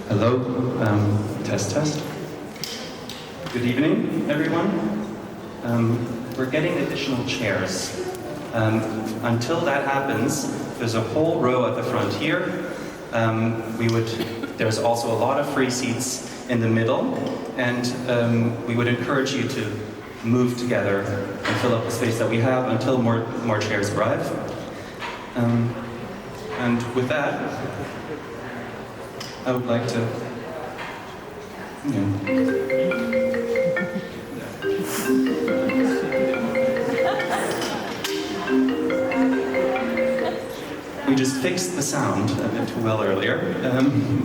Hello, test. Good evening, everyone. We're getting additional chairs. Until that happens, there's a whole row at the front here. There's also a lot of free seats in the middle, and we would encourage you to move together and fill up the space that we have until more chairs arrive. And with that, I would like to, we just fixed the sound a bit too well earlier,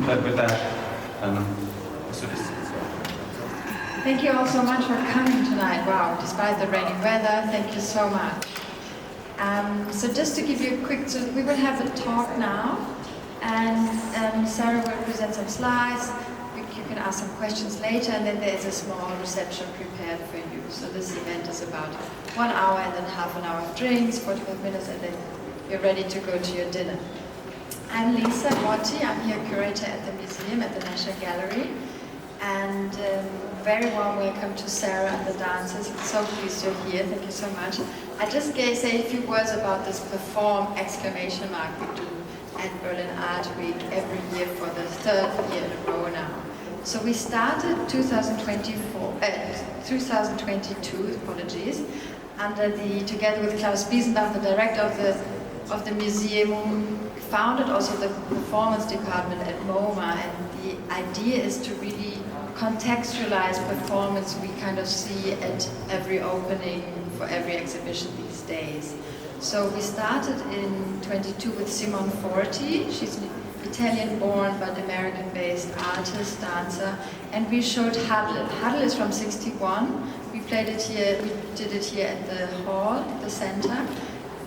but with that, Thank you all so much for coming tonight. Wow, despite the rainy weather, thank you so much. So just to give you a quick, we will have a talk now, and Sara will present some slides. You can ask some questions later, and then there is a small reception prepared for you. So this event is about 1 hour and then half an hour of drinks, 45 minutes, and then you're ready to go to your dinner. I'm Sara Wookey. I'm here curator at the museum at the Nationalgalerie, and very warm welcome to Sara and the dancers. I'm so pleased you're here. Thank you so much. I just say a few words about this perform ! We do at Berlin Art Week every year for the 3rd year in a row now. So we started 2022, apologies, together with Klaus Biesenbach, the director of the museum, who founded also the performance department at MoMA, and the idea is to really contextualize performance we kind of see at every opening for every exhibition these days. So we started in 22 with Simone Forti. She's an Italian-born but American-based artist, dancer, and we showed Huddle. Huddle is from '61. We played it here. We did it here at the hall, at the center,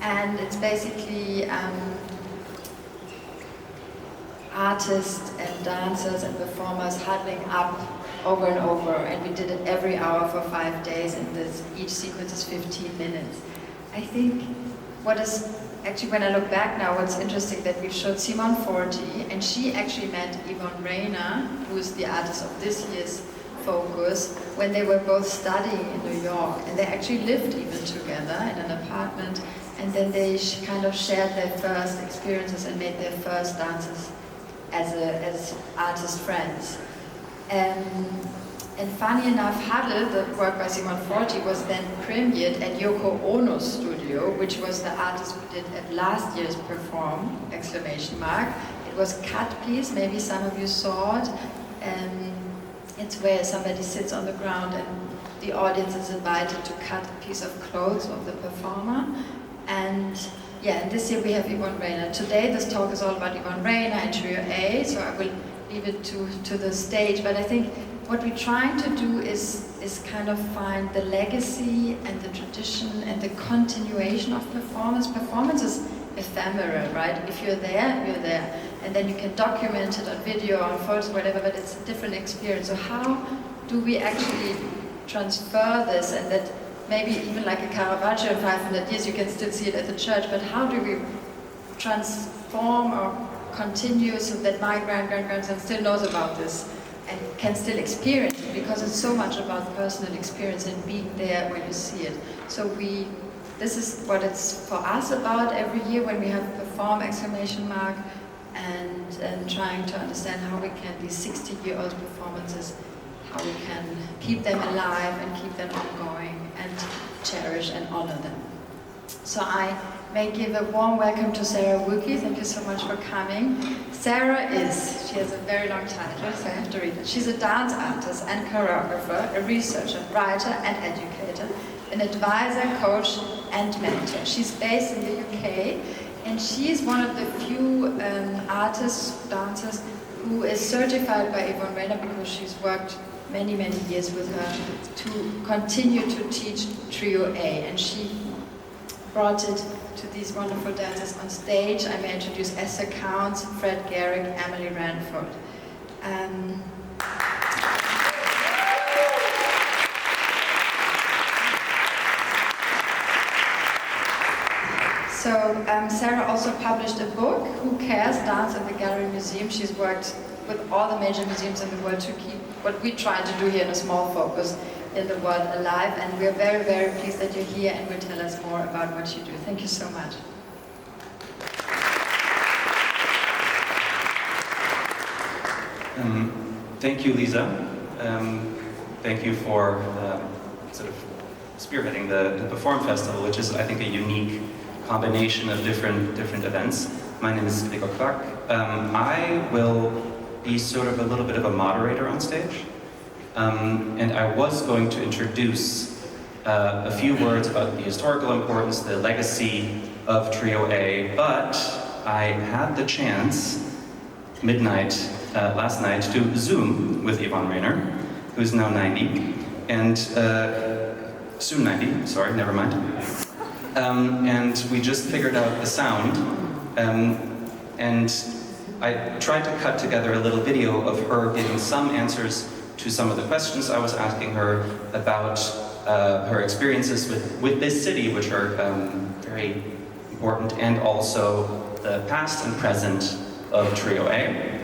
and it's basically artists and dancers and performers huddling up over and over, and we did it every hour for 5 days, and each sequence is 15 minutes. I think what is actually, when I look back now, what's interesting that we showed Simone Forti, and she actually met Yvonne Rainer, who is the artist of this year's focus, when they were both studying in New York, and they actually lived even together in an apartment, and then they kind of shared their first experiences and made their first dances as artist friends. And funny enough, Huddle, the work by Simone Forti, was then premiered at Yoko Ono's studio, which was the artist we did at last year's Perform! It was cut piece, maybe some of you saw it. It's where somebody sits on the ground and the audience is invited to cut a piece of clothes of the performer. And yeah, and this year we have Yvonne Rainer. Today this talk is all about Yvonne Rainer and Trio A, so I will leave it to the stage. But I think what we're trying to do is kind of find the legacy and the tradition and the continuation of performance. Performance is ephemeral, right? If you're there, you're there. And then you can document it on video, on photos, whatever, but it's a different experience. So how do we actually transfer this, and that maybe even like a Caravaggio in 500 years, you can still see it at the church, but how do we transform or continue so that my grandson still knows about this and can still experience it, because it's so much about personal experience and being there when you see it. So this is what it's for us about every year when we have Perform! And trying to understand how we can, these 60-year-old performances, how we can keep them alive and keep them ongoing and cherish and honor them. So I may give a warm welcome to Sara Wookey. Thank you so much for coming. Sara she has a very long title, so I have to read it. She's a dance artist and choreographer, a researcher, writer and educator, an advisor, coach and mentor. She's based in the UK, and she's one of the few artists, dancers, who is certified by Yvonne Rainer, because she's worked many, many years with her to continue to teach Trio A, and she brought it to these wonderful dancers on stage. I may introduce Esther Counts, Fred Garrick, Emily Ranford. So Sara also published a book, Who Cares? Dance at the Gallery Museum. She's worked with all the major museums in the world to keep what we try to do here in a small focus in the world alive. And we're very, very pleased that you're here and will tell us more about what you do. Thank you so much. Thank you, Lisa. Thank you for sort of spearheading the Perform Festival, which is, I think, a unique combination of different events. My name is Gregor Quack. I will be sort of a little bit of a moderator on stage. And I was going to introduce a few words about the historical importance, the legacy of Trio A, but I had the chance, midnight last night, to Zoom with Yvonne Rainer, who's now 90, and soon 90, sorry, never mind. And we just figured out the sound, and I tried to cut together a little video of her giving some answers to some of the questions I was asking her about her experiences with this city, which are very important, and also the past and present of Trio A.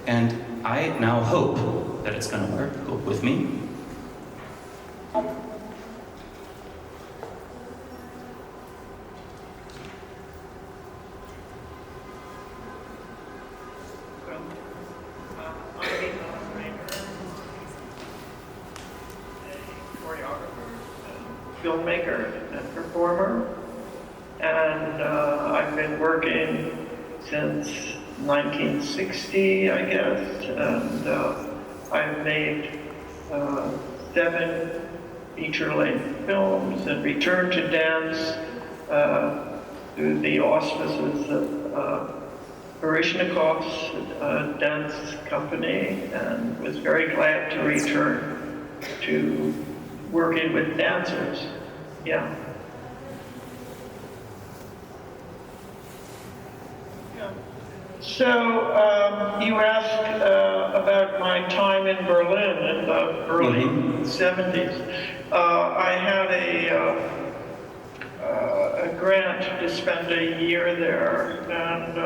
And I now hope that it's going to work. Hope with me. Filmmaker and performer, and I've been working since 1960, I guess, and I've made 7 feature-length films and returned to dance through the auspices of Baryshnikov's dance company, and was very glad to return to working with dancers. Yeah. So you asked about my time in Berlin in the early 70s. I had a grant to spend a year there, and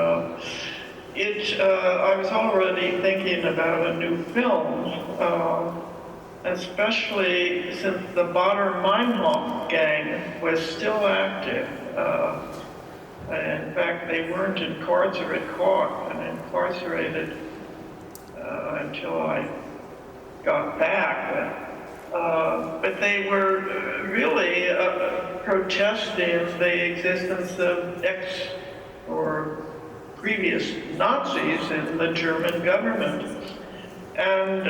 I was already thinking about a new film. Especially since the Baader-Meinhof gang was still active. In fact, they weren't incarcerated until I got back. But they were really protesting the existence of or previous Nazis in the German government. And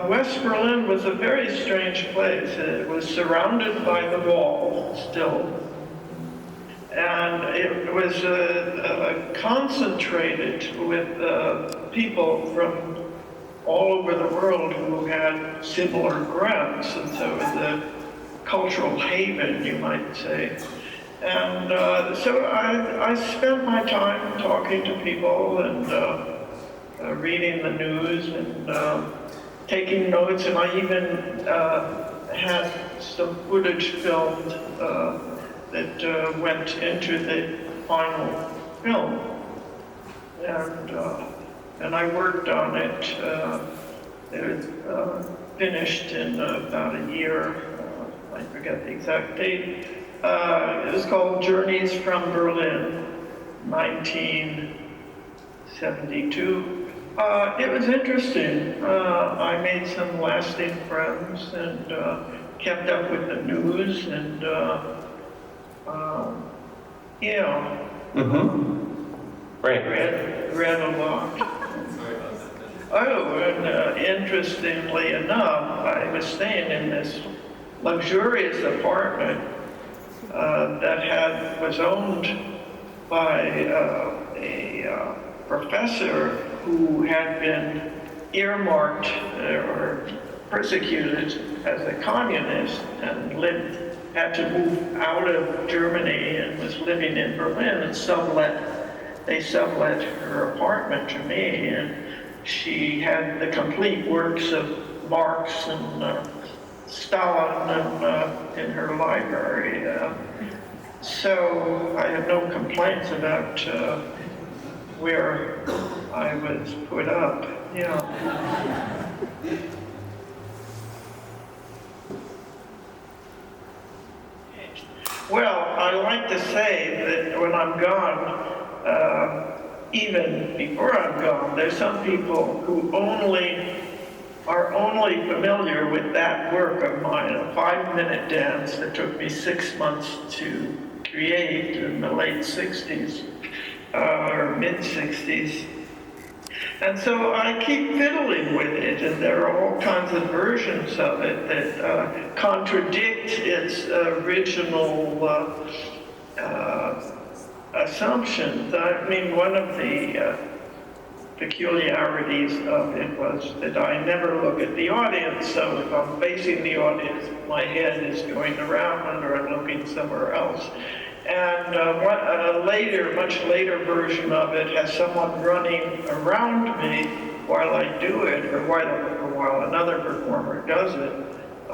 West Berlin was a very strange place. It was surrounded by the wall still. And it was concentrated with people from all over the world who had similar grants. And so it was a cultural haven, you might say. And so I spent my time talking to people and reading the news and taking notes, and I even had some footage filmed that went into the final film. And I worked on it. It was finished in about a year. I forget the exact date. It was called Journeys from Berlin, 1972. It was interesting. I made some lasting friends and kept up with the news and read a lot. Oh, and interestingly enough, I was staying in this luxurious apartment that was owned by a professor who had been earmarked or persecuted as a communist and had to move out of Germany and was living in Berlin, and they sublet her apartment to me, and she had the complete works of Marx and Stalin in her library. So I have no complaints about where I was put up. Yeah. Well, I like to say that when I'm gone, even before I'm gone, there's some people who are only familiar with that work of mine, a 5-minute dance that took me 6 months to create in the late 60s, or mid-60s. And so I keep fiddling with it, and there are all kinds of versions of it that contradict its original assumptions. I mean, one of the peculiarities of it was that I never look at the audience, so if I'm facing the audience, my head is going around or I'm looking somewhere else. And a much later version of it has someone running around me while I do it, or while another performer does it,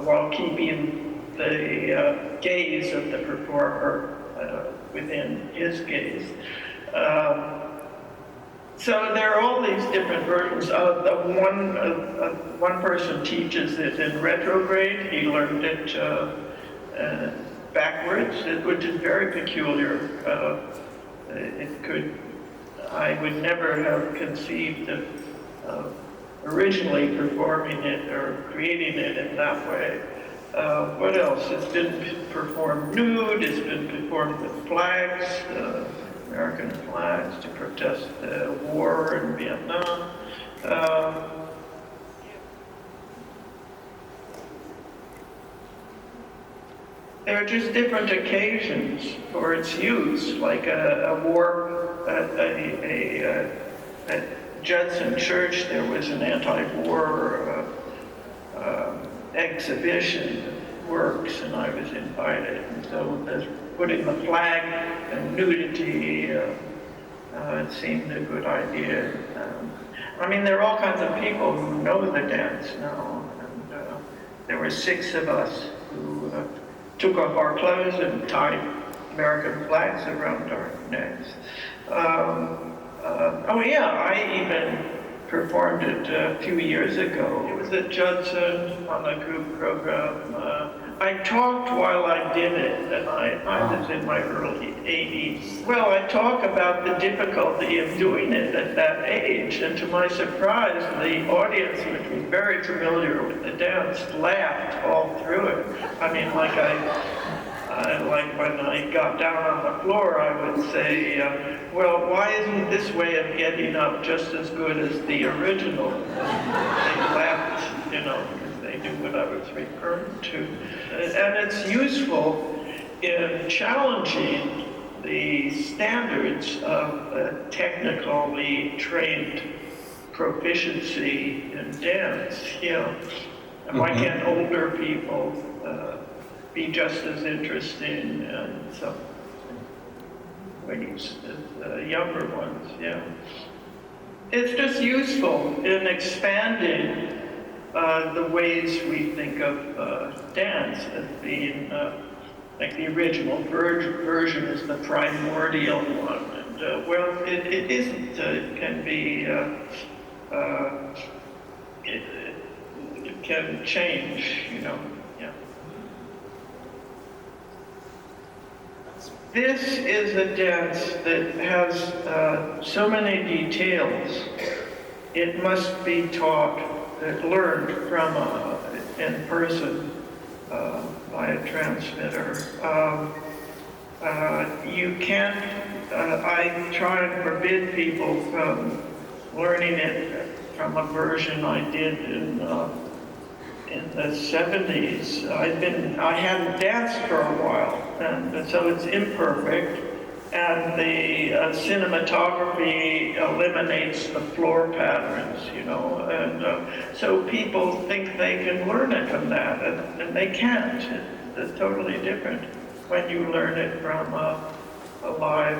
while keeping the gaze of the performer within his gaze. So there are all these different versions. One person teaches it in retrograde. He learned it backwards, which is very peculiar. I would never have conceived of originally performing it or creating it in that way. What else? It's been performed nude, it's been performed with flags, American flags, to protest the war in Vietnam. There are just different occasions for its use, like a war, at Judson Church there was an anti-war exhibition that works, and I was invited. And so putting the flag and nudity, it seemed a good idea. I mean, there are all kinds of people who know the dance now, and there were 6 of us who took off our clothes and tied American flags around our necks. Oh yeah, I even performed it a few years ago. It was at Judson on a group program. I talked while I did it, and I was in my early 80s. Well, I talk about the difficulty of doing it at that age, and to my surprise, the audience, which was very familiar with the dance, laughed all through it. I mean, like when I got down on the floor, I would say, well, why isn't this way of getting up just as good as the original? They laughed, because they knew what I was referring to. And it's useful in challenging the standards of technically trained proficiency in dance. And why can't older people be just as interesting in some ways as younger ones? It's just useful in expanding the ways we think of dance as being like the original version is the primordial one. And well, it isn't. It can be, it can change, This is a dance that has so many details. It must be taught, learned from in person by a transmitter. You can't. I try to forbid people from learning it from a version I did in the 70s. I hadn't danced for a while, and so it's imperfect, and the cinematography eliminates the floor patterns, and so people think they can learn it from that, and they can't. It's totally different when you learn it from a live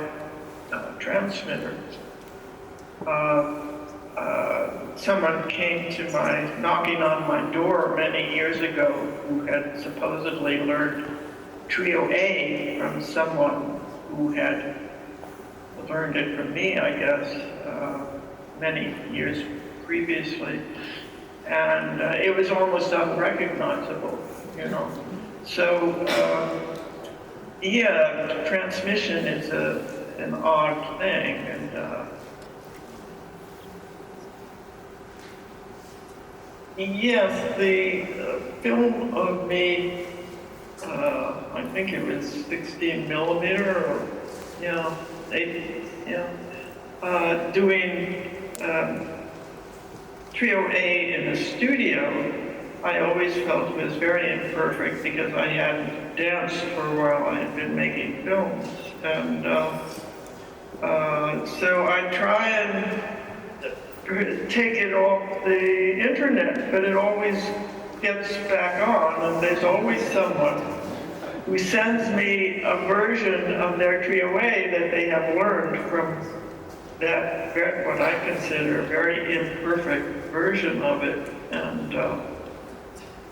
transmitter. Someone came to knocking on my door many years ago who had supposedly learned Trio A from someone who had learned it from me, I guess, many years previously. And it was almost unrecognizable, you know. So, yeah, transmission is an odd thing. And yes, the film of me, I think it was 16 millimeter, or, yeah, 8, yeah, doing Trio A in the studio, I always felt was very imperfect because I hadn't danced for a while. I had been making films. And so I try and take it off the internet, but it always gets back on, and there's always someone who sends me a version of their Trio A that they have learned from that, what I consider a very imperfect version of it, and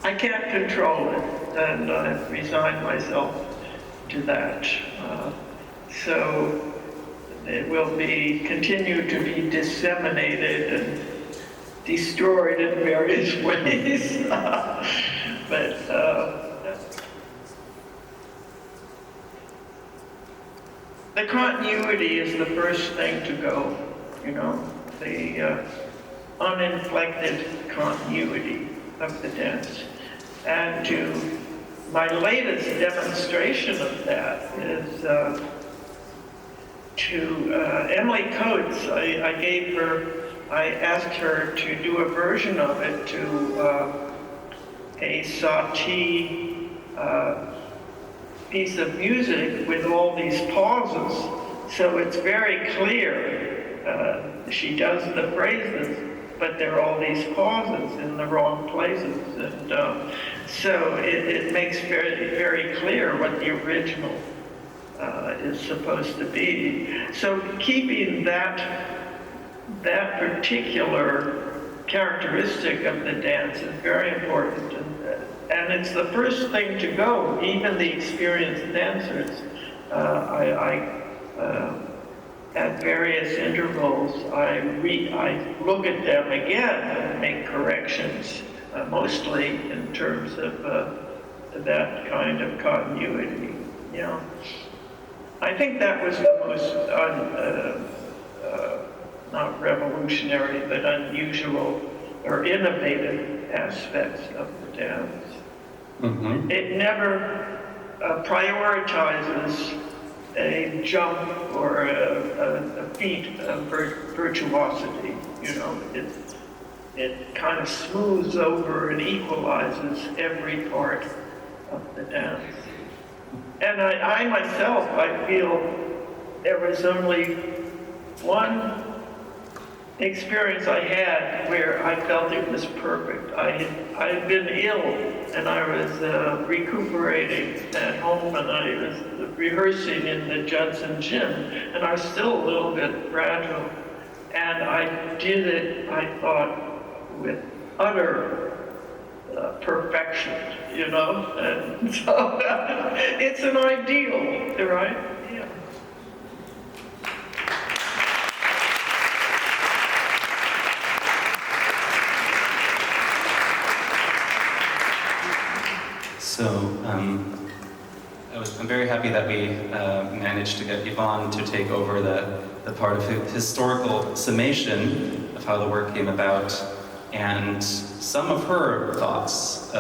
I can't control it, and I've resigned myself to that. So it will continue to be disseminated and destroyed in various ways, but the continuity is the first thing to go, you know, the uninflected continuity of the dance. And my latest demonstration of that is to Emily Coates. I asked her to do a version of it to a Satie piece of music with all these pauses, so it's very clear. She does the phrases, but there are all these pauses in the wrong places, and so it makes very, very clear what the original is supposed to be. So keeping that particular characteristic of the dance is very important. And it's the first thing to go. Even the experienced dancers, at various intervals, I look at them again and make corrections, mostly in terms of that kind of continuity. You know, I think that was the most not revolutionary, but unusual or innovative aspects of the dance. Mm-hmm. It never prioritizes a jump or a feat of virtuosity. You know, it kind of smooths over and equalizes every part of the dance. And I myself, I feel there was only one experience I had where I felt it was perfect. I had been ill, and I was recuperating at home, and I was rehearsing in the Judson gym, and I was still a little bit fragile. And I did it, I thought, with utter perfection, you know? And so it's an ideal, right? Yeah. So I'm very happy that we managed to get Yvonne to take over the part of historical summation of how the work came about, and some of her thoughts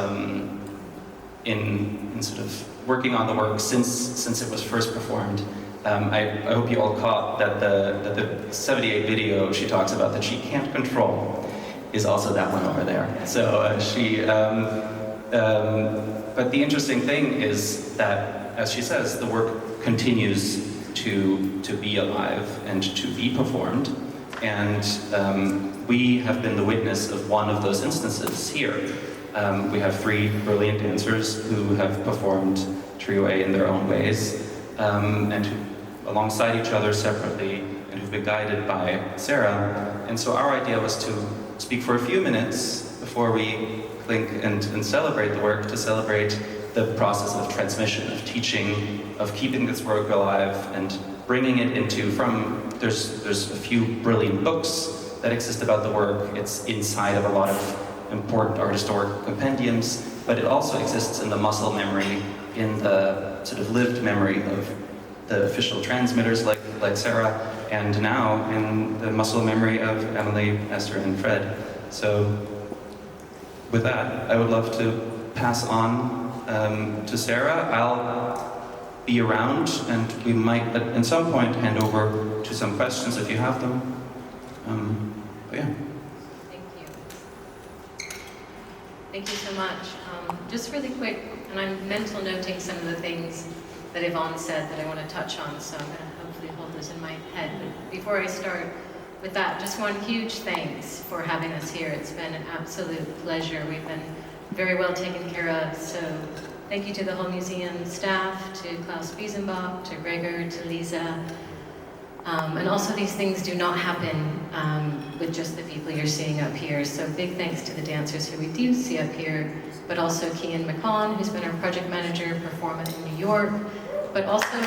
in sort of working on the work since it was first performed. I hope you all caught that the 78 video she talks about that she can't control is also that one over there. So but the interesting thing is that, as she says, the work continues to be alive and to be performed, and we have been the witness of one of those instances here. We have 3 brilliant dancers who have performed Trio A in their own ways, and who, alongside each other separately, and who've been guided by Sara. And so our idea was to speak for a few minutes before we clink and celebrate the work, to celebrate the process of transmission, of teaching, of keeping this work alive, and bringing it into there's a few brilliant books that exist about the work. It's inside of a lot of important art historic compendiums, but it also exists in the muscle memory, in the sort of lived memory of the official transmitters like Sara, and now in the muscle memory of Emily, Esther, and Fred. So with that, I would love to pass on to Sara. I'll be around, and we might at some point hand over to some questions if you have them. But yeah. Thank you. Thank you so much. Just really quick, and I'm mental noting some of the things that Yvonne said that I want to touch on, so I'm going to hopefully hold those in my head. But before I start with that, just one huge thanks for having us here. It's been an absolute pleasure. We've been very well taken care of, so thank you to the whole museum staff, to Klaus Biesenbach, to Gregor, to Lisa. And also these things do not happen with just the people you're seeing up here. So big thanks to the dancers who we do see up here, but also Kian McCon, who's been our project manager, performer in New York, but also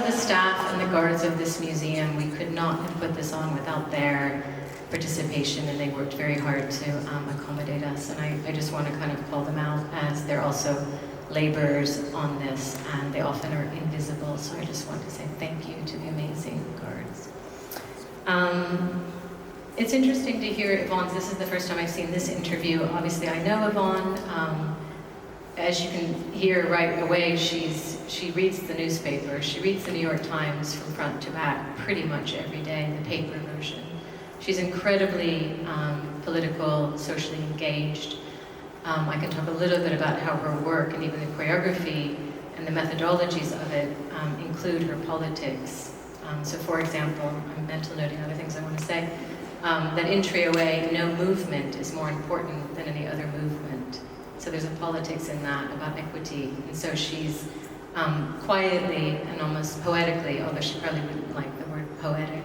the staff and the guards of this museum. We could not have put this on without their participation, and they worked very hard to accommodate us. And I just want to kind of call them out, as they're also laborers on this, and they often are invisible. So I just want to say thank you to the amazing guards. It's interesting to hear Yvonne's. This is the first time I've seen this interview. Obviously, I know Yvonne. As you can hear right away, she reads the newspaper. She reads the New York Times from front to back pretty much every day, the paper version. She's incredibly political, socially engaged. I can talk a little bit about how her work and even the choreography and the methodologies of it include her politics. So for example, I'm mental noting other things I want to say, that in Neue, no movement is more important than any other movement. So there's a politics in that about equity. And so she's quietly and almost poetically, although she probably wouldn't like the word poetic,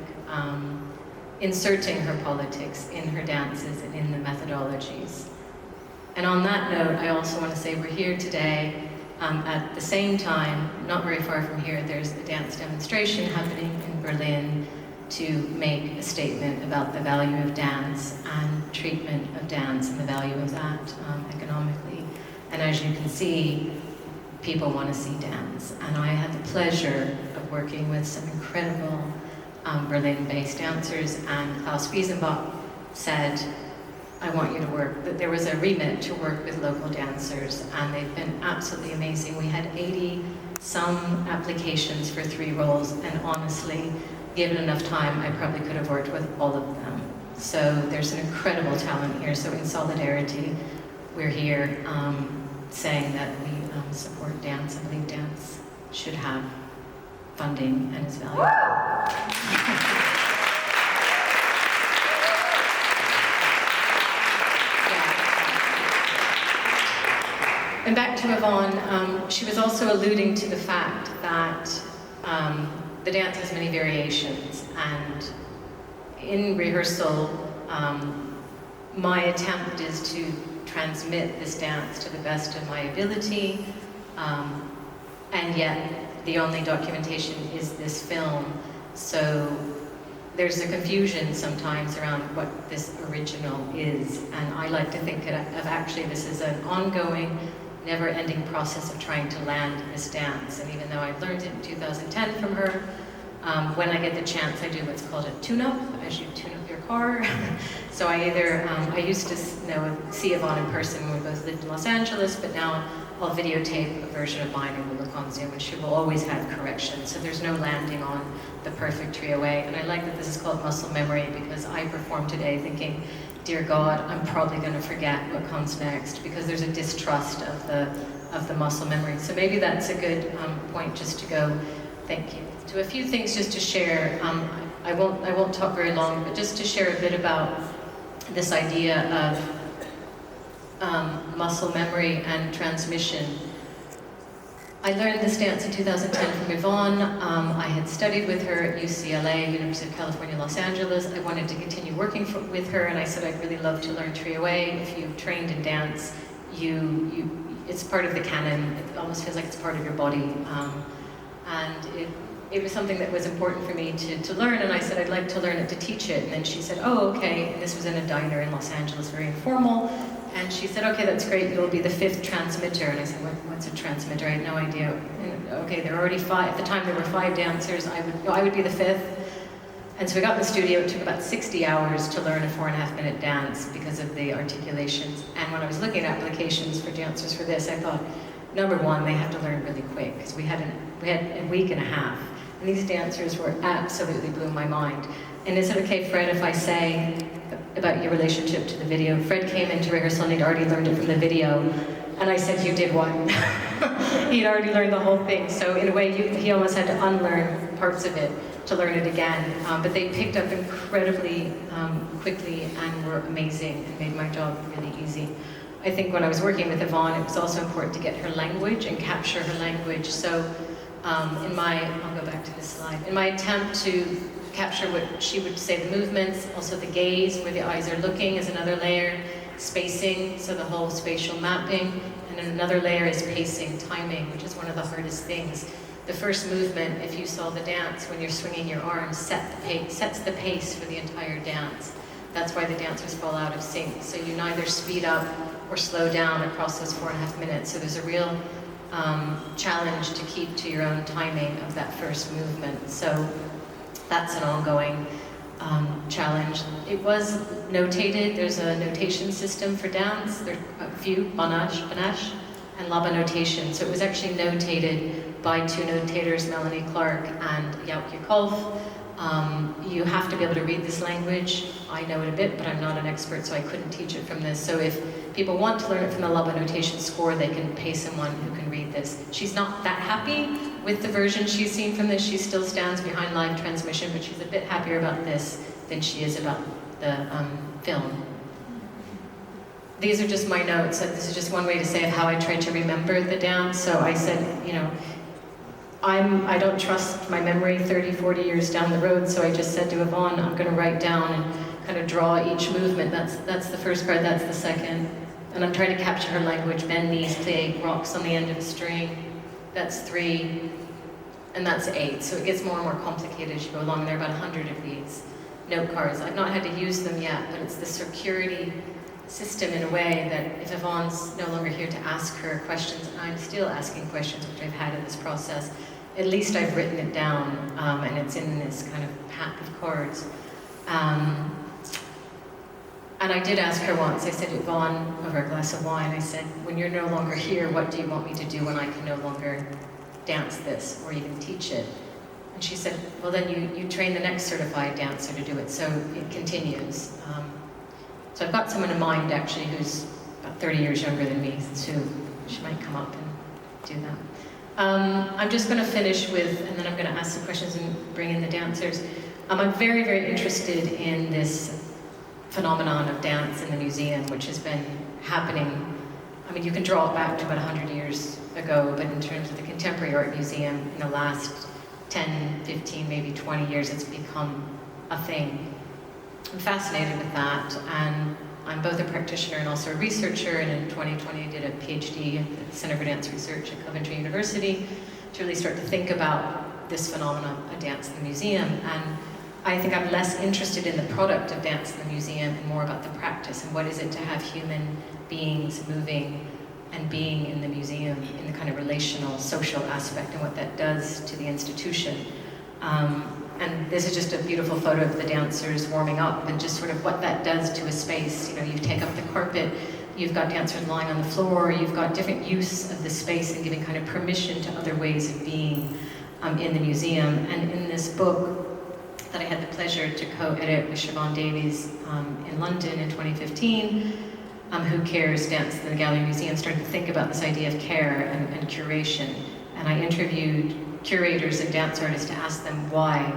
inserting her politics in her dances and in the methodologies. And on that note, I also want to say we're here today at the same time, not very far from here, there's a dance demonstration happening in Berlin to make a statement about the value of dance and treatment of dance and the value of that economically. And as you can see, people want to see dance. And I had the pleasure of working with some incredible Berlin-based dancers, and Klaus Biesenbach said, I want you to work, that there was a remit to work with local dancers, and they've been absolutely amazing. We had 80-some applications for 3 roles, and honestly, given enough time, I probably could have worked with all of them. So there's an incredible talent here. So in solidarity, we're here saying that we support dance. I believe dance should have funding and is valuable. And back to Yvonne, she was also alluding to the fact that the dance has many variations, and in rehearsal, my attempt is to transmit this dance to the best of my ability, and yet the only documentation is this film, so there's a confusion sometimes around what this original is, and I like to think of actually this is an ongoing, never-ending process of trying to land this dance. And even though I learned it in 2010 from her, when I get the chance, I do what's called a tune-up, as you tune up your car. So I either, I used to see Yvonne in person when we both lived in Los Angeles, but now I'll videotape a version of mine and we'll look on Zoom, and she will always have corrections. So there's no landing on the perfect Neue. And I like that this is called muscle memory, because I performed today thinking, dear God, I'm probably going to forget what comes next, because there's a distrust of the muscle memory. So maybe that's a good point just to go. Thank you. To a few things just to share. I won't talk very long, but just to share a bit about this idea of muscle memory and transmission. I learned this dance in 2010 from Yvonne. I had studied with her at UCLA, University of California, Los Angeles. I wanted to continue working with her, and I said I'd really love to learn Neue. If you've trained in dance, you it's part of the canon. It almost feels like it's part of your body. And it was something that was important for me to learn, and I said I'd like to learn it to teach it. And then she said, oh, okay. And this was in a diner in Los Angeles, very informal. And she said, okay, that's great. You'll be the 5th transmitter. And I said, what's a transmitter? I had no idea. And, okay, there were already 5. At the time, there were 5 dancers. I would be the 5th. And so we got in the studio. It took about 60 hours to learn a 4.5-minute dance because of the articulations. And when I was looking at applications for dancers for this, I thought, number one, they have to learn really quick, because we had a week and a half. And these dancers were absolutely blew my mind. And is it okay, Fred, if I say about your relationship to the video? Fred came into rehearsal and he'd already learned it from the video. And I said, you did what? He'd already learned the whole thing. So in a way, he almost had to unlearn parts of it to learn it again. But they picked up incredibly quickly and were amazing and made my job really easy. I think when I was working with Yvonne, it was also important to get her language and capture her language. So I'll go back to this slide. In my attempt to capture what she would say, the movements, also the gaze, where the eyes are looking is another layer, spacing, so the whole spatial mapping, and then another layer is pacing, timing, which is one of the hardest things. The first movement, if you saw the dance, when you're swinging your arms, sets the pace for the entire dance. That's why the dancers fall out of sync. So you neither speed up or slow down across those 4.5 minutes. So there's a real challenge to keep to your own timing of that first movement. So that's an ongoing challenge. It was notated. There's a notation system for dance. There's a few, panache, and laba notation. So it was actually notated by 2 notators, Melanie Clark and Yauke Kolf. You have to be able to read this language. I know it a bit, but I'm not an expert, so I couldn't teach it from this. So if people want to learn it from the laba notation score, they can pay someone who can read this. She's not that happy with the version she's seen from this. She still stands behind live transmission, but she's a bit happier about this than she is about the film. These are just my notes. This is just one way to say how I tried to remember the dance. So I said, you know, I don't trust my memory 30, 40 years down the road, so I just said to Yvonne, I'm going to write down and kind of draw each movement. That's the first part, that's the second. And I'm trying to capture her language. Bend, knees, play, rocks on the end of a string. That's 3. And that's 8. So it gets more and more complicated as you go along. There are about 100 of these note cards. I've not had to use them yet, but it's the security system in a way that if Yvonne's no longer here to ask her questions, and I'm still asking questions, which I've had in this process, at least I've written it down, and it's in this kind of pack of cards. And I did ask her once, I said, Yvonne, over a glass of wine, I said, when you're no longer here, what do you want me to do when I can no longer dance this or even teach it? And she said, well, then you train the next certified dancer to do it, so it continues. So I've got someone in mind, actually, who's about 30 years younger than me, so she might come up and do that. I'm just going to finish with, and then I'm going to ask some questions and bring in the dancers. I'm very, very interested in this phenomenon of dance in the museum, which has been happening. I mean, you can draw it back to about 100 years ago, but in terms of the Contemporary Art Museum, in the last 10, 15, maybe 20 years, it's become a thing. I'm fascinated with that, and I'm both a practitioner and also a researcher, and in 2020 I did a PhD at the Center for Dance Research at Coventry University to really start to think about this phenomenon of dance in the museum. And I think I'm less interested in the product of dance in the museum and more about the practice and what is it to have human beings moving and being in the museum in the kind of relational, social aspect and what that does to the institution. And this is just a beautiful photo of the dancers warming up and just sort of what that does to a space. You know, you take up the carpet, you've got dancers lying on the floor, you've got different use of the space and giving kind of permission to other ways of being in the museum. And in this book that I had the pleasure to co-edit with Siobhan Davies in London in 2015, Who Cares? Dance in the Gallery Museum, started to think about this idea of care and curation. And I interviewed curators and dance artists to ask them, why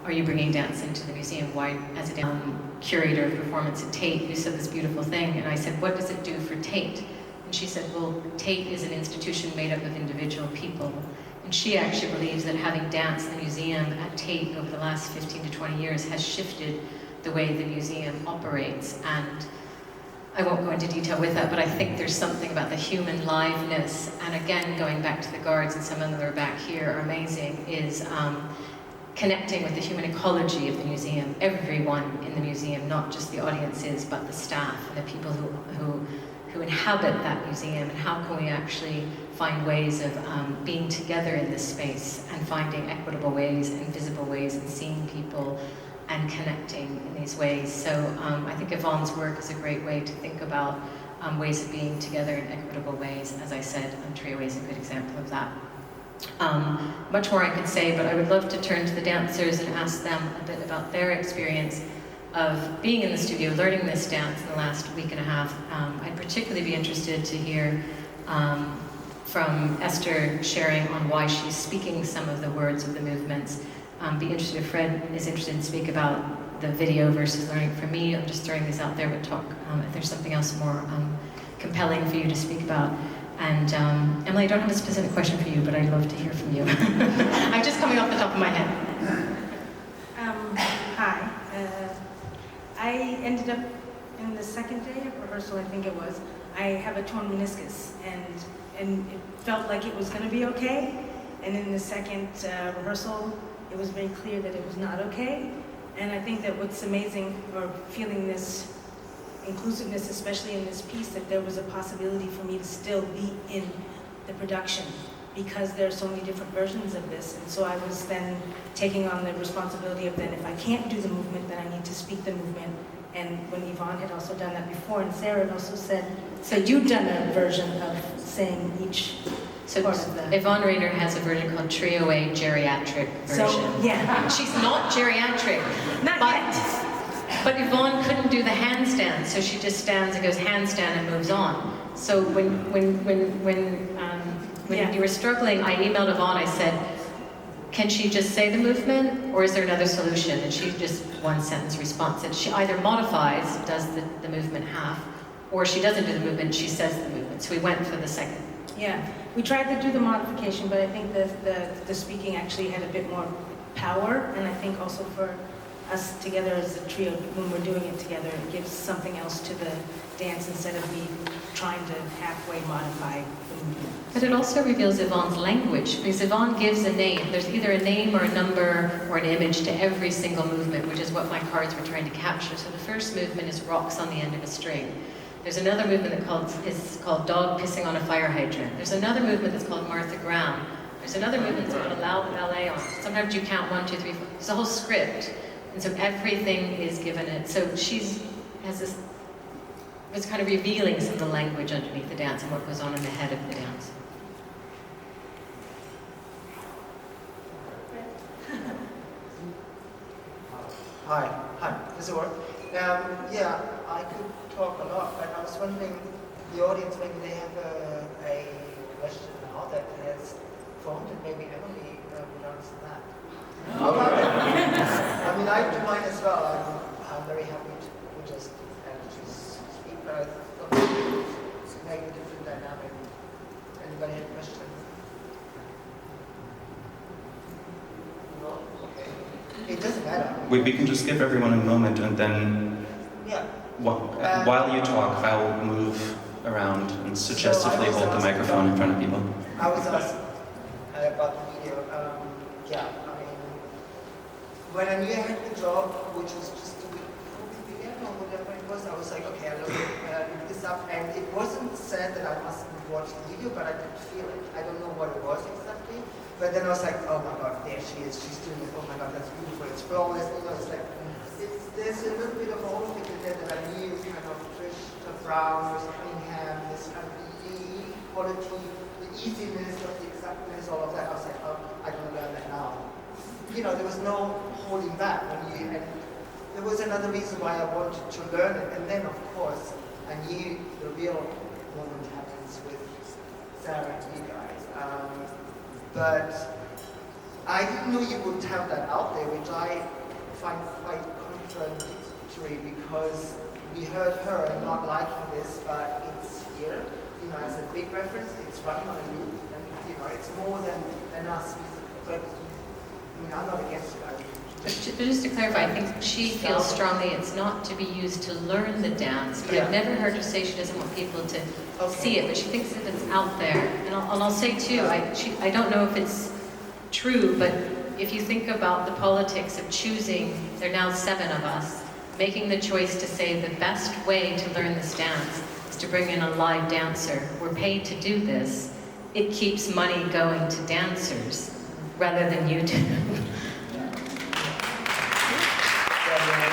are you bringing dance into the museum? Why, as a curator of performance at Tate, you said this beautiful thing, and I said, what does it do for Tate? And she said, well, Tate is an institution made up of individual people. And she actually believes that having dance in the museum at Tate over the last 15 to 20 years has shifted the way the museum operates. And I won't go into detail with that, but I think there's something about the human liveness, and again, going back to the guards, and some of them that are back here are amazing, is connecting with the human ecology of the museum. Everyone in the museum, not just the audiences, but the staff and the people who inhabit that museum, and how can we actually find ways of being together in this space and finding equitable ways and visible ways and seeing people and connecting in these ways. So I think Yvonne's work is a great way to think about ways of being together in equitable ways. As I said, Trio is a good example of that. Much more I could say, but I would love to turn to the dancers and ask them a bit about their experience of being in the studio, learning this dance in the last week and a half. I'd particularly be interested to hear from Esther sharing on why she's speaking some of the words of the movements. Be interested if Fred is interested in speak about the video versus learning from me. I'm just throwing these out there, but talk if there's something else more compelling for you to speak about. And Emily, I don't have a specific question for you, but I'd love to hear from you. I'm just coming off the top of my head. Hi. I ended up in the second day of rehearsal, I think it was. I have a torn meniscus, and it felt like it was going to be okay. And in the second rehearsal, it was very clear that it was not okay. And I think that what's amazing, or feeling this inclusiveness, especially in this piece, that there was a possibility for me to still be in the production, because there are so many different versions of this. And so I was then taking on the responsibility of, then if I can't do the movement, then I need to speak the movement. And when Yvonne had also done that before, and Sarah had also said, so you've done a version of saying each part of the... Yvonne Rainer has a version called Trio A geriatric version. So, yeah. She's not geriatric. Not yet. But Yvonne couldn't do the handstand, so she just stands and goes handstand and moves on. So when you were struggling, I emailed Yvonne, I said, can she just say the movement, or is there another solution? And she just one sentence response said she either modifies, does the movement half, or she doesn't do the movement, she says the movement. So we went for the second. Yeah, we tried to do the modification, but I think the speaking actually had a bit more power, and I think also for us together as a trio, when we're doing it together, it gives something else to the dance instead of me trying to halfway modify the movement. But it also reveals Yvonne's language, because Yvonne gives a name. There's either a name or a number or an image to every single movement, which is what my cards were trying to capture. So the first movement is rocks on the end of a string. There's another movement that is called dog pissing on a fire hydrant. There's another movement that's called Martha Graham. There's another movement that's called a loud ballet on. Sometimes you count 1, 2, 3, 4. There's a whole script. And so everything is given it. So she's has this, was kind of revealing some of the language underneath the dance and what goes on in the head of the dance. Hi, does it work? Yeah, I could talk a lot, but I was wondering, the audience, maybe they have a question now that has phoned, and maybe Emily would answer that. I mean, I do mine as well. I'm very happy to just speak, but I thought to make a different dynamic. Anybody have a question? No? Okay. It doesn't matter. We can just give everyone a moment, and then while you talk, I'll move around and suggestively hold the microphone in front of people. I was asked about the video. When I knew I had the job, which was just a week before we began, or whatever it was, I was like, okay, I look this up, and it wasn't said that I mustn't watch the video, but I could feel it. I don't know what it was exactly, but then I was like, oh my god, there she is, she's doing it, oh my god, that's beautiful, it's flawless, you know, it's like, there's a little bit of all of it in there that I knew, kind of Trish, Brown, Cunningham, this kind of the quality, the easiness of the exactness, all of that. I was like, oh, I can learn that now. You know, there was no holding back. And there was another reason why I wanted to learn it. And then, of course, I knew the real moment happens with Sarah and you guys. But I didn't know you would have that out there, which I find quite contradictory, because we heard her not liking this, but it's here, you know, as a big reference. It's running on a loop, and you know, it's more than us. But I mean, I'm not against it. I But just to clarify, I think she feels strongly it's not to be used to learn the dance, but I've never heard her say she doesn't want people to see it, but she thinks that it's out there. And I'll say too, I don't know if it's true, but if you think about the politics of choosing, there are now 7 of us, making the choice to say the best way to learn this dance is to bring in a live dancer. We're paid to do this. It keeps money going to dancers rather than YouTube.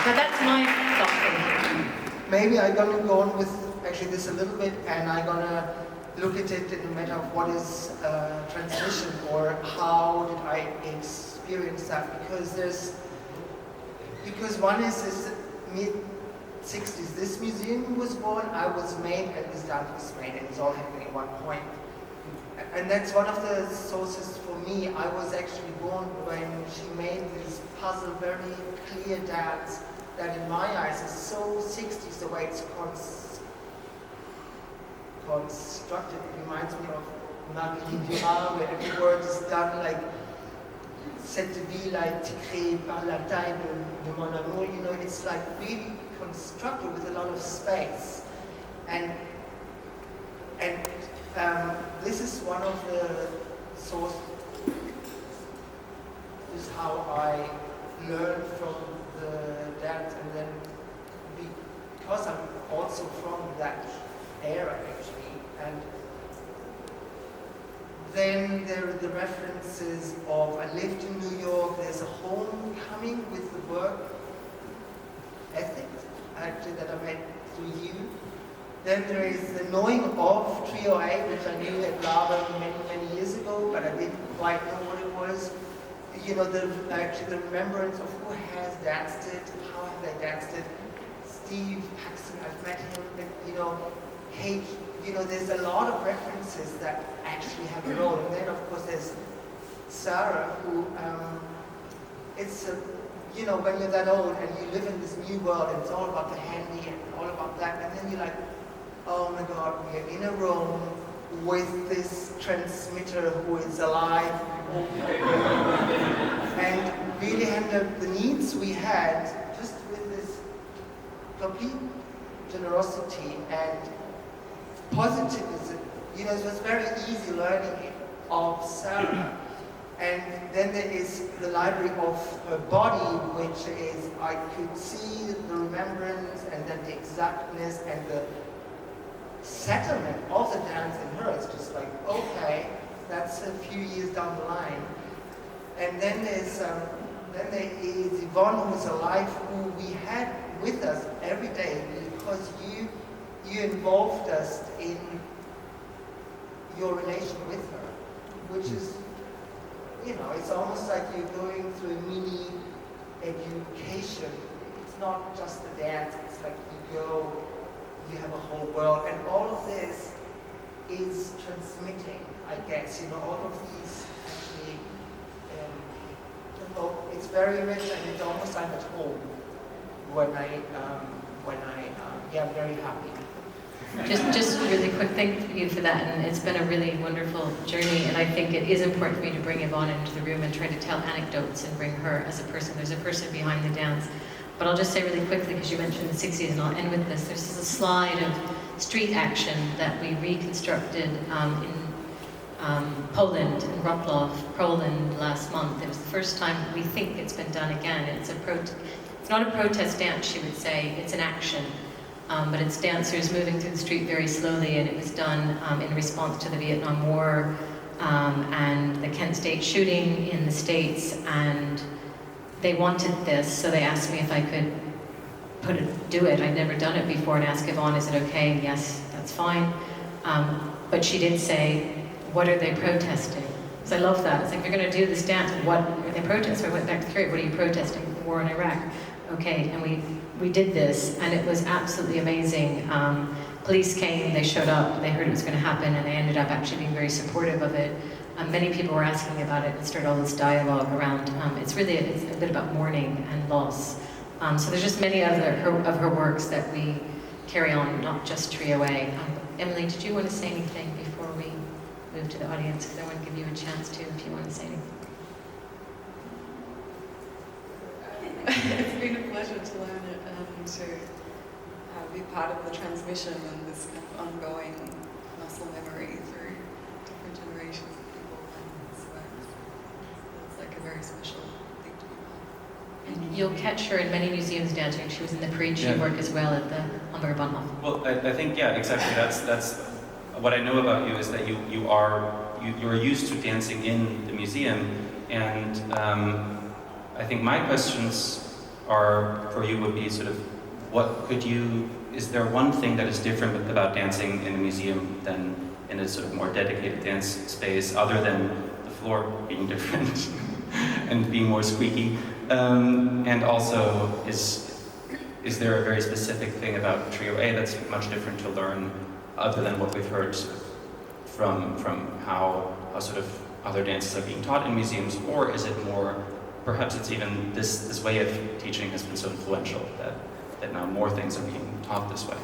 But that's my thought thinking. Maybe I'm gonna go on with actually this a little bit, and I'm gonna look at it in the matter of what is transmission, or how did I experience that? Because one is mid-60s. This museum was born, I was made, and this dance was made, and it's all happening at one point. And that's one of the sources for me. I was actually born when she made this puzzle, very clear dance that in my eyes is so 60s, the way it's constructed. It reminds me of Marie-Duras, where every word is done like cette ville a été créée par la taille de mon amour. You know, it's like really constructed with a lot of space. And this is one of the sources. This is how I learned from the dance, and then because I'm also from that era actually, and then there are the references of I lived in New York. There's a homecoming with the work ethic actually that I met through you. Then there is the knowing of Trio A, which I knew at Lava many years ago, but I didn't quite know what it was. You know, actually the remembrance of who has danced it, how have they danced it. Steve Paxton, I've met him, you know, Kate, you know, there's a lot of references that actually have a role. And then of course there's Sara, who, you know, when you're that old and you live in this new world, and it's all about the handy and all about that, and then you're like, oh my God, we're in a room with this transmitter who is alive. And really had the needs we had, just with this complete generosity and positivism. You know, it was very easy learning it of Sara. And then there is the library of her body, which is, I could see the remembrance and then the exactness and the settlement of the dance in her. It's just like, okay, that's a few years down the line. And then there is Yvonne, who's alive, who we had with us every day, because you involved us in your relation with her, which is, you know, it's almost like you're going through a mini education. It's not just the dance, it's like you have a whole world, and all of this is transmitting, I guess, you know, all of these actually, it's very rich, and it's almost I'm at home when I'm very happy. Just really quick, thank you for that, and it's been a really wonderful journey, and I think it is important for me to bring Yvonne into the room and try to tell anecdotes and bring her as a person. There's a person behind the dance. But I'll just say really quickly, because you mentioned the 60s, and I'll end with this. There's a slide of street action that we reconstructed in Poland, in Wrocław, Poland last month. It was the first time we think it's been done again. It's not a protest dance, she would say, it's an action. But it's dancers moving through the street very slowly, and it was done in response to the Vietnam War and the Kent State shooting in the States, and they wanted this, so they asked me if I could do it. I'd never done it before, and asked Yvonne, is it okay? And yes, that's fine. But she did say, what are they protesting? So I love that. It's like, you're going to do this dance, what are they protesting? So I went back through it, what are you protesting? The war in Iraq. Okay, and we did this, and it was absolutely amazing. Police came, they showed up, they heard it was going to happen, and they ended up actually being very supportive of it. Many people were asking about it and started all this dialogue around. It's a bit about mourning and loss. So there's just many of her works that we carry on, not just Trio A. Emily, did you want to say anything before we move to the audience? Because I want to give you a chance to, if you want to say anything. It's been a pleasure to learn it and to be part of the transmission and this kind of ongoing muscle memory through different generations of people. And so it's like a very special thing to be part of. And you'll catch her in many museums dancing. She was in the Parisian work as well at the Hamburger Bahnhof. Well, I think, yeah, exactly. That's what I know about you, is that you're used to dancing in the museum, and I think my questions for you would be sort of, is there one thing that is different about dancing in a museum than in a sort of more dedicated dance space, other than the floor being different and being more squeaky? And also, is there a very specific thing about Trio A that's much different to learn, other than what we've heard from how sort of other dances are being taught in museums? Or is it more, perhaps it's even this way of teaching has been so influential that now more things are being taught this way?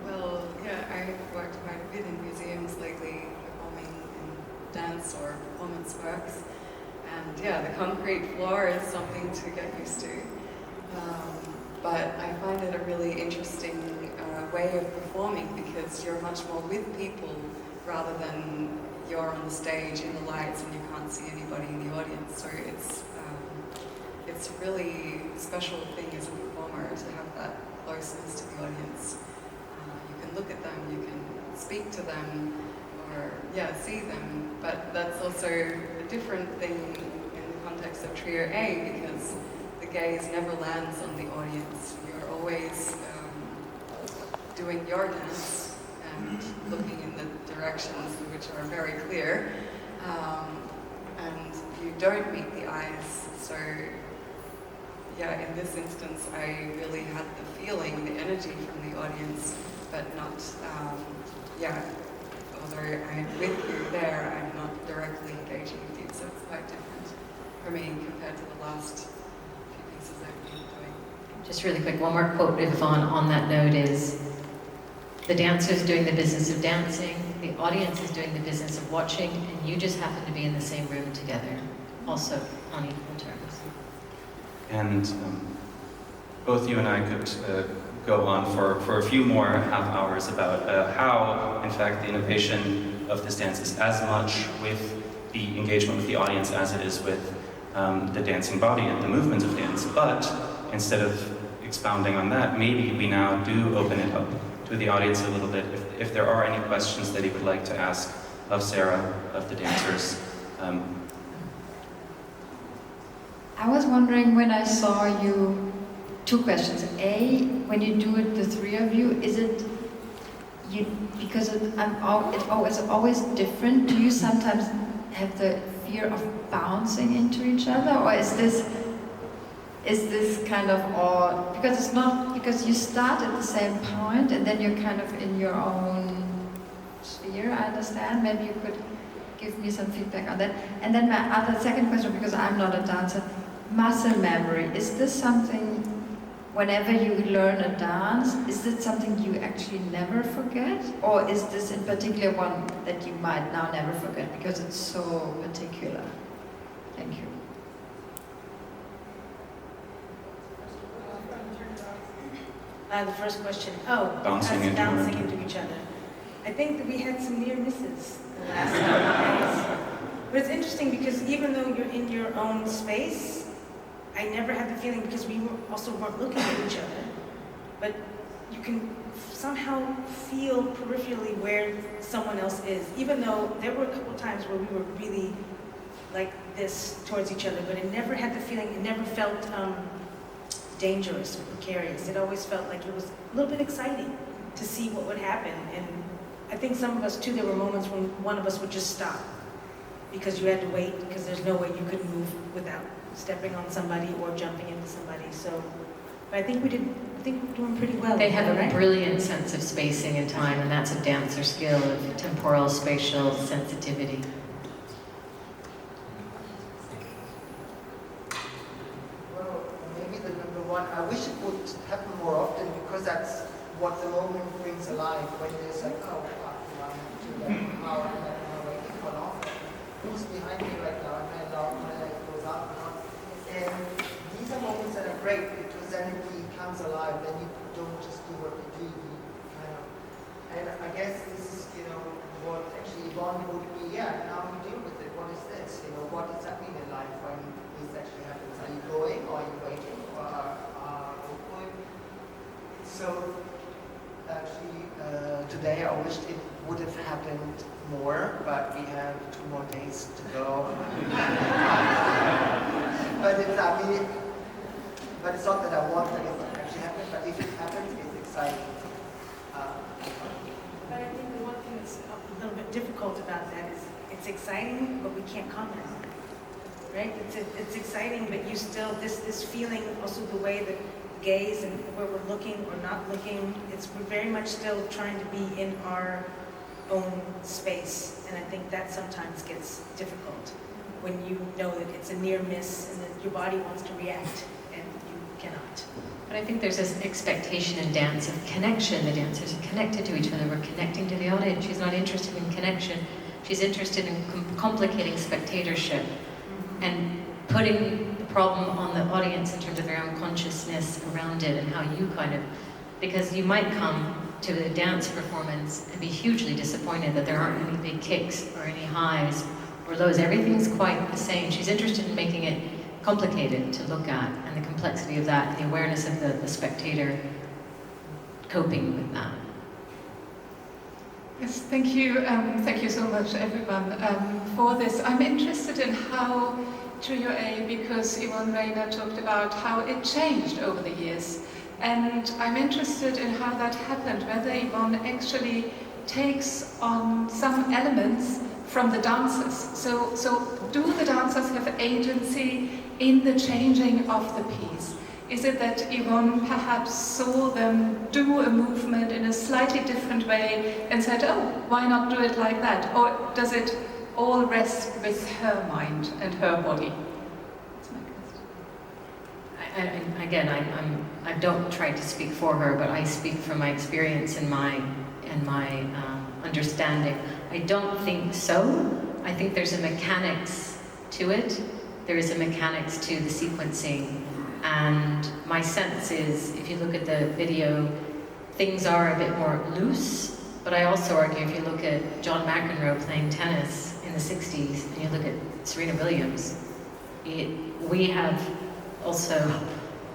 Well, yeah, I've worked quite a bit in museums lately, performing in dance or performance works. And yeah, the concrete floor is something to get used to. But I find it a really interesting way of performing, because you're much more with people rather than you're on the stage in the lights and you can't see anybody in the audience. So it's a really special thing as a performer to have that closeness to the audience. You can look at them, you can speak to them, or see them. But that's also a different thing in the context of Trio A, because the gaze never lands on the audience. You're always doing your dance and looking in the directions which are very clear, and you don't meet the eyes. So in this instance I really had the feeling, the energy from the audience, but not, although I'm with you there, I'm not directly engaging with you, so it's quite different for me compared to the last few pieces I've been doing. Just really quick, one more quote, Yvonne, on that note is, the dancer is doing the business of dancing, the audience is doing the business of watching, and you just happen to be in the same room together, also on equal terms. And both you and I could go on for a few more half hours about how, in fact, the innovation of this dance is as much with the engagement with the audience as it is with the dancing body and the movements of dance. But instead of expounding on that, maybe we now do open it up to the audience a little bit. If there are any questions that you would like to ask of Sara, of the dancers. I was wondering, when I saw you, two questions. A, when you do it, the three of you, is it you, because it's always different? Do you sometimes have the fear of bouncing into each other, or is this kind of all, because it's not, because you start at the same point and then you're kind of in your own sphere, I understand. Maybe you could give me some feedback on that. And then my second question, because I'm not a dancer, muscle memory. Is this something, whenever you learn a dance, is it something you actually never forget? Or is this in particular one that you might now never forget because it's so particular? Thank you. The first question, bouncing into each other. I think that we had some near misses the last couple of days. But it's interesting because even though you're in your own space, I never had the feeling, because we weren't looking at each other, but you can somehow feel peripherally where someone else is, even though there were a couple times where we were really like this towards each other, but it never had the feeling, it never felt dangerous or precarious. It always felt like it was a little bit exciting to see what would happen. And I think some of us too, there were moments when one of us would just stop because you had to wait, because there's no way you could move without stepping on somebody or jumping into somebody. So, but I think we're doing pretty well. They have a brilliant sense of spacing and time, and that's a dancer skill of temporal, spatial sensitivity. Well, maybe the number one, I wish it would happen more often, because that's what the moment brings alive, when there's like, oh, fuck, I have to do that, how am I waiting for long? Who's behind me right now? Am I allowed my leg goes up? Not? happened more, but we have 2 more days to go. But it's not that I want that it will actually happen, but if it happens, it's exciting. But I think the one thing that's a little bit difficult about that is it's exciting, but we can't comment on it, right? It's exciting, but you still, this feeling, also the way that gaze and where we're looking or not looking, we're very much still trying to be in our own space. And I think that sometimes gets difficult when you know that it's a near miss and that your body wants to react and you cannot. But I think there's this expectation in dance of connection. The dancers are connected to each other. We're connecting to the audience. She's not interested in connection. She's interested in complicating spectatorship and putting the problem on the audience in terms of their own consciousness around it and how you kind of, because you might come to a dance performance and be hugely disappointed that there aren't any big kicks or any highs or lows. Everything's quite the same. She's interested in making it complicated to look at, and the complexity of that, and the awareness of the spectator coping with that. Yes, thank you so much everyone for this. I'm interested in how Trio A, because Yvonne Rainer talked about how it changed over the years. And I'm interested in how that happened, whether Yvonne actually takes on some elements from the dancers. So do the dancers have agency in the changing of the piece? Is it that Yvonne perhaps saw them do a movement in a slightly different way and said, oh, why not do it like that? Or does it all rest with her mind and her body? That's my question. Again, I don't try to speak for her, but I speak from my experience and my understanding. I don't think so. I think there's a mechanics to it. There is a mechanics to the sequencing. And my sense is, if you look at the video, things are a bit more loose. But I also argue, if you look at John McEnroe playing tennis in the 60s, and you look at Serena Williams, we have also,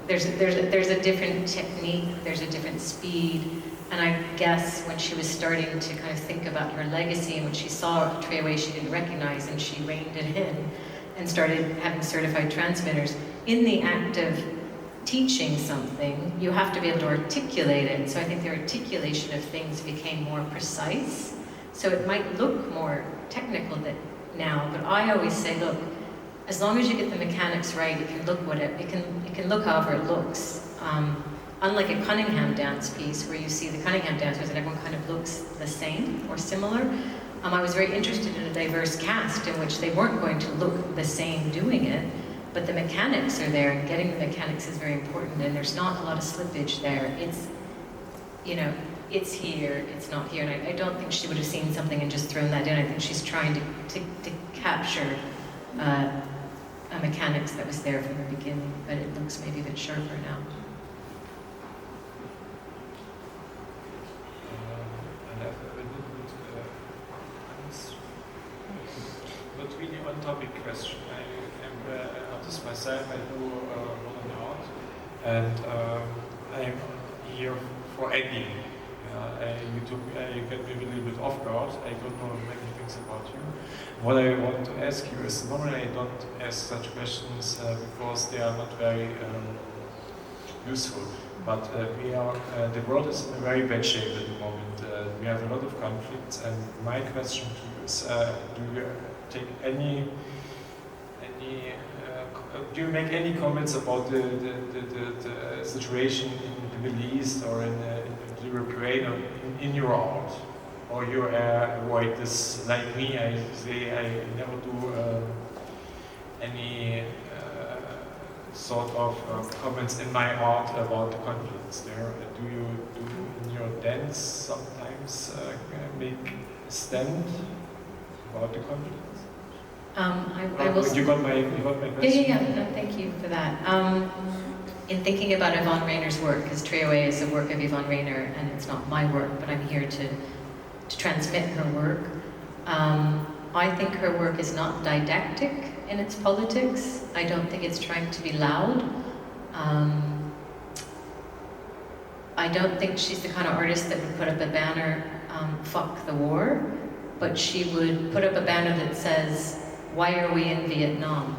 there's a different technique, there's a different speed. And I guess when she was starting to kind of think about her legacy, and when she saw a Treyway she didn't recognize, and she reined it in and started having certified transmitters, in the act of teaching something, you have to be able to articulate it. So I think the articulation of things became more precise. So it might look more technical now, but I always say, look, as long as you get the mechanics right, it can look it can look however it looks. Unlike a Cunningham dance piece, where you see the Cunningham dancers and everyone kind of looks the same or similar, I was very interested in a diverse cast in which they weren't going to look the same doing it, but the mechanics are there, and getting the mechanics is very important, and there's not a lot of slippage there. It's, it's here, it's not here, and I don't think she would have seen something and just thrown that in. I think she's trying to capture a mechanics that was there from the beginning, but it looks maybe a bit sharper now. Not really on-topic question. I am an artist myself. I do modern art, and I am here for ending. You get me a little bit off guard. I don't know many things about you. What I want to ask you is, normally I don't ask such questions because they are not very useful. But the world is in a very bad shape at the moment. We have a lot of conflicts, and my question to you is, do you take do you make any comments about the situation in the Middle East or in the Ukraine in your art? Or you avoid this, like me, I say I never do any sort of comments in my art about the conflicts there. Do you in your dance sometimes make a stand about the conflicts? I will. You got my question? Yeah. No, thank you for that. In thinking about Yvonne Rainer's work, because Treyway is a work of Yvonne Rainer, and it's not my work, but I'm here to transmit her work. I think her work is not didactic in its politics. I don't think it's trying to be loud. I don't think she's the kind of artist that would put up a banner, fuck the war. but she would put up a banner that says, "Why are we in Vietnam?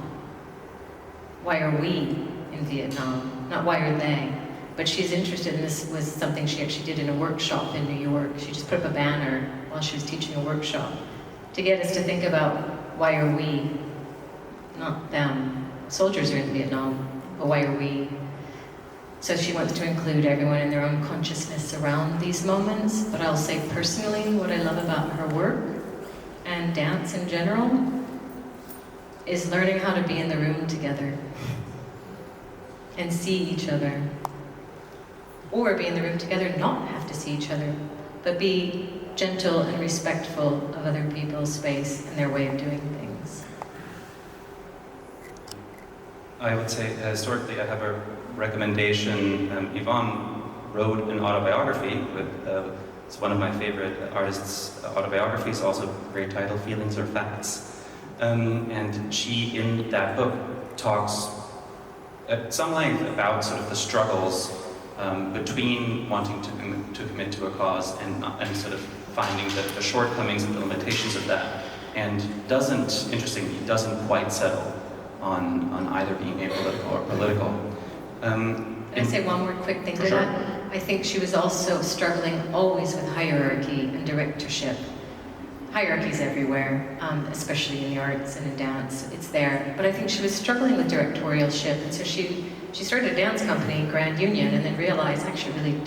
Why are we in Vietnam? Not why are they?" But she's interested, and this was something she actually did in a workshop in New York. She just put up a banner while she was teaching a workshop to get us to think about why are we, not them. Soldiers are in Vietnam, but why are we? So she wants to include everyone in their own consciousness around these moments. But I'll say personally, what I love about her work and dance in general is learning how to be in the room together and see each other. Or be in the room together, not have to see each other, but be gentle and respectful of other people's space and their way of doing things. I would say historically I have a recommendation. Yvonne wrote an autobiography with, it's one of my favorite artists' autobiographies, also great title, Feelings or Facts. And she, in that book, talks at some length about sort of the struggles between wanting to commit to a cause and sort of finding the shortcomings and the limitations of that, and interestingly, doesn't quite settle on either being apolitical or political. Can I say one more quick thing to Sure. that? I think she was also struggling always with hierarchy and directorship. Hierarchy's everywhere, especially in the arts and in dance, it's there. But I think she was struggling with directorialship, and so she started a dance company, Grand Union, and then realized, actually, really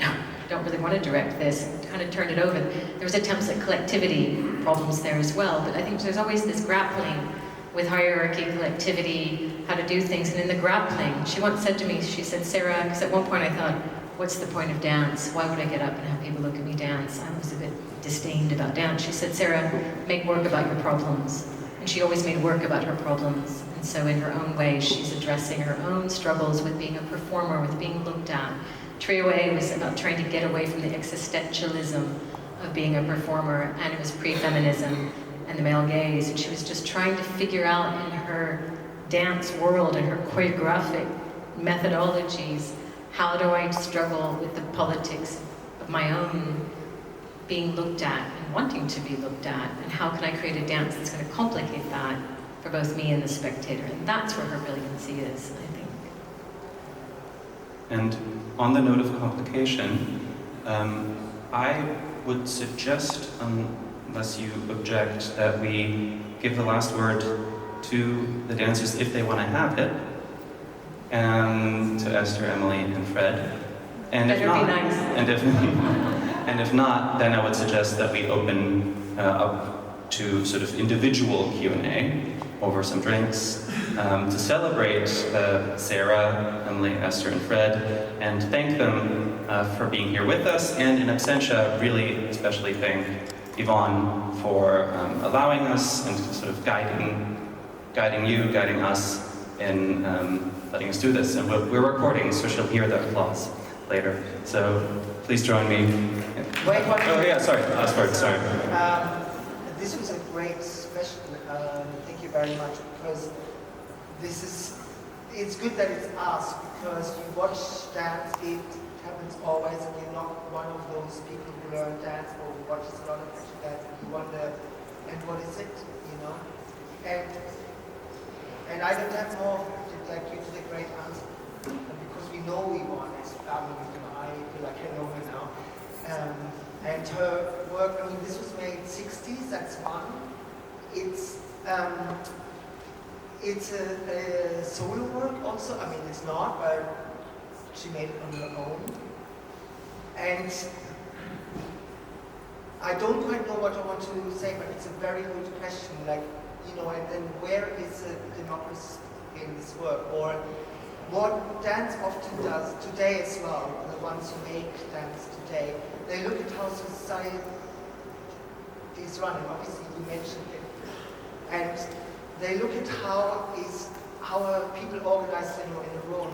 don't really want to direct this, and kind of turned it over. There was attempts at collectivity problems there as well, but I think there's always this grappling with hierarchy, collectivity, how to do things, and in the grappling, she once said to me, she said, "Sara," because at one point I thought, what's the point of dance? Why would I get up and have people look at me dance? I was a bit disdained about dance. She said, "Sara, make work about your problems." And she always made work about her problems. And so in her own way, she's addressing her own struggles with being a performer, with being looked at. Treue was about trying to get away from the existentialism of being a performer, and it was pre-feminism and the male gaze. And she was just trying to figure out in her dance world and her choreographic methodologies, how do I struggle with the politics of my own being looked at and wanting to be looked at, and how can I create a dance that's going to complicate that for both me and the spectator? And that's where her brilliancy is, I think. And on the note of complication, I would suggest, unless you object, that we give the last word to the dancers if they want to have it, and to Esther, Emily, and Fred. And if not, Better be nice. And if not, then I would suggest that we open up to sort of individual Q&A over some drinks to celebrate Sara, Emily, Esther, and Fred, and thank them for being here with us, and in absentia, really especially thank Yvonne for allowing us and sort of guiding us in letting us do this. And we're recording, so she'll hear the applause later. So please join me. Wait, one Oh yeah, sorry, last word, sorry. This was a great session. Thank you very much, because it's good that it's asked, because you watch dance, it happens always, and you're not one of those people who learn dance or who watches a lot of action dance, and you wonder, and what is it, you know? And I don't have more like you to the great answer, because we know we want it. I feel like I know her now. And her work, I mean, this was made 60s, that's one. It's a solo work also. I mean, it's not, but she made it on her own. And I don't quite know what I want to say, but it's a very good question. Like, you know, and then where is the democracy in this work? Or what dance often does today as well, the ones who make dance today, they look at how society is running. Obviously, you mentioned it. And they look at how are people organized in a room.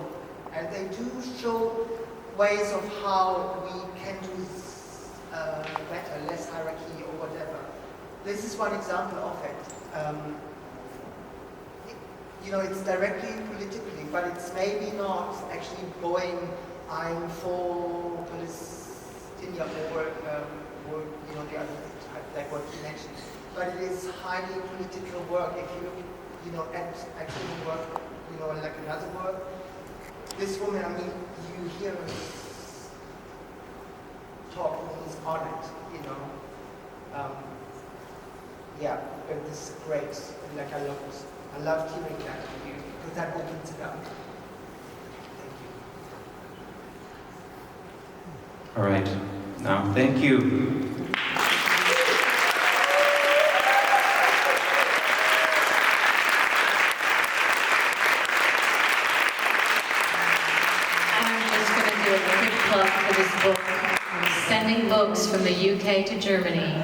And they do show ways of how we can do better, less hierarchy or whatever. This is one example of it. You know, it's directly politically, but it's maybe not actually going, I'm for Palestine or you know, the other type, like what you mentioned. but it is highly political work. If you know, actually work, you know, like another work, this woman, I mean, you hear her talk when he's on it, you know. Yeah, but this is great. Like I love hearing that from you because that opens it up. Thank you. All right. Now, thank you. For this book. Sending books from the UK to Germany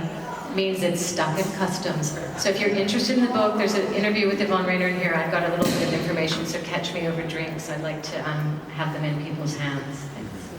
means it's stuck in customs. So if you're interested in the book, there's an interview with Yvonne Rainer in here. I've got a little bit of information, so catch me over drinks. I'd like to have them in people's hands. Thanks.